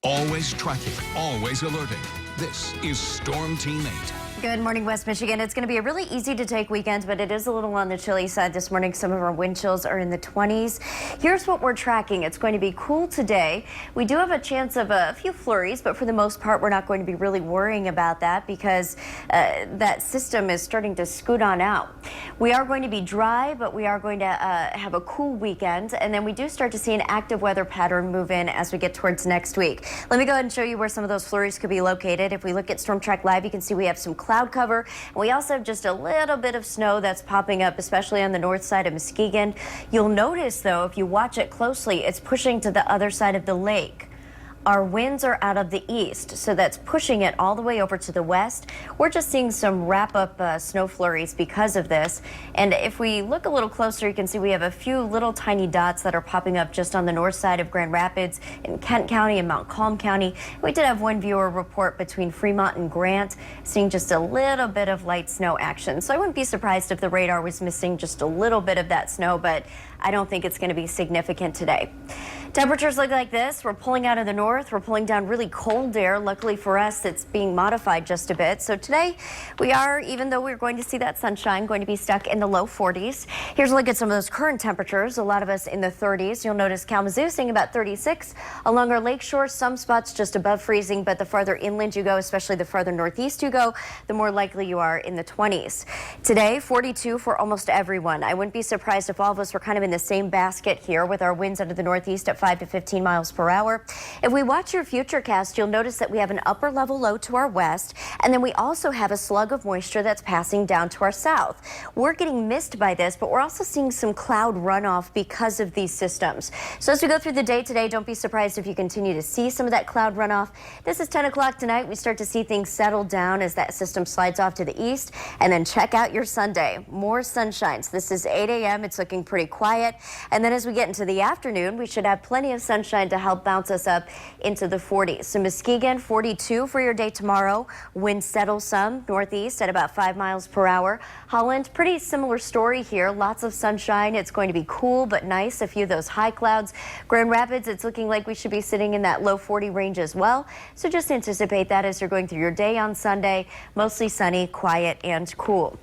Always tracking, always alerting. This is Storm Team 8. Good morning, West Michigan. It's going to be a really easy to take weekend, but it is a little on the chilly side this morning. Some of our wind chills are in the 20s. Here's what we're tracking. It's going to be cool today. We do have a chance of a few flurries, but for the most part, we're not going to be really worrying about that because that system is starting to scoot on out. We are going to be dry, but we are going to have a cool weekend, and then we do start to see an active weather pattern move in as we get towards next week. Let me go ahead and show you where some of those flurries could be located. If we look at Storm Track Live, you can see we have some cloud cover, and we also have just a little bit of snow that's popping up, especially on the north side of Muskegon. You'll notice, though, if you watch it closely, it's pushing to the other side of the lake. Our winds are out of the east, so that's pushing it all the way over to the west. We're just seeing some wrap-up snow flurries because of this. And if we look a little closer, you can see we have a few little tiny dots that are popping up just on the north side of Grand Rapids in Kent County and Montcalm County. We did have one viewer report between Fremont and Grant, seeing just a little bit of light snow action. So I wouldn't be surprised if the radar was missing just a little bit of that snow, but I don't think it's going to be significant today. Temperatures look like this. We're pulling out of the north. We're pulling down really cold air. Luckily for us, it's being modified just a bit. So today we are, even though we're going to see that sunshine, going to be stuck in the low 40s. Here's a look at some of those current temperatures. A lot of us in the 30s. You'll notice Kalamazoo seeing about 36. Along our lakeshore, some spots just above freezing, but the farther inland you go, especially the farther northeast you go, the more likely you are in the 20s. Today, 42 for almost everyone. I wouldn't be surprised if all of us were kind of in the same basket here with our winds out of the northeast at 5 to 15 miles per hour. If we watch your futurecast, you'll notice that we have an upper level low to our west, and then we also have a slug of moisture that's passing down to our south. We're getting missed by this, but we're also seeing some cloud runoff because of these systems. So as we go through the day today, don't be surprised if you continue to see some of that cloud runoff. This is 10 o'clock tonight. We start to see things settle down as that system slides off to the east, and then check out your Sunday. More sunshines. This is 8 a.m. It's looking pretty quiet, and then as we get into the afternoon, we should have plenty of sunshine to help bounce us up into the 40s. So Muskegon, 42 for your day tomorrow. Wind settles some northeast at about 5 miles per hour. Holland, pretty similar story here. Lots of sunshine. It's going to be cool but nice. A few of those high clouds. Grand Rapids, it's looking like we should be sitting in that low 40 range as well. So just anticipate that as you're going through your day on Sunday. Mostly sunny, quiet, and cool.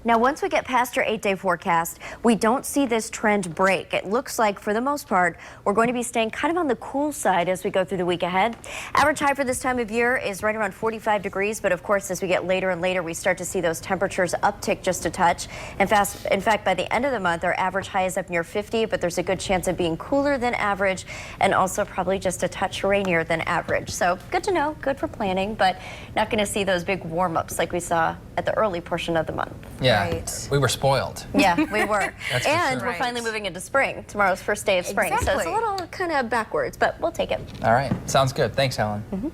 Now, once we get past your 8-day forecast, we don't see this trend break. It looks like, for the most part, we're going to be staying kind of on the cool side as we go through the week ahead. Average high for this time of year is right around 45 degrees, but of course, as we get later and later, we start to see those temperatures uptick just a touch. In fact, by the end of the month, our average high is up near 50, but there's a good chance of being cooler than average and also probably just a touch rainier than average. So good to know, good for planning, but not going to see those big warm-ups like we saw at the early portion of the month. Yeah, right. We were spoiled. Yeah, we were. And we're finally moving into spring. Tomorrow's first day of spring. Exactly. So it's a little kind of backwards, but we'll take it. All right, sounds good. Thanks, Helen.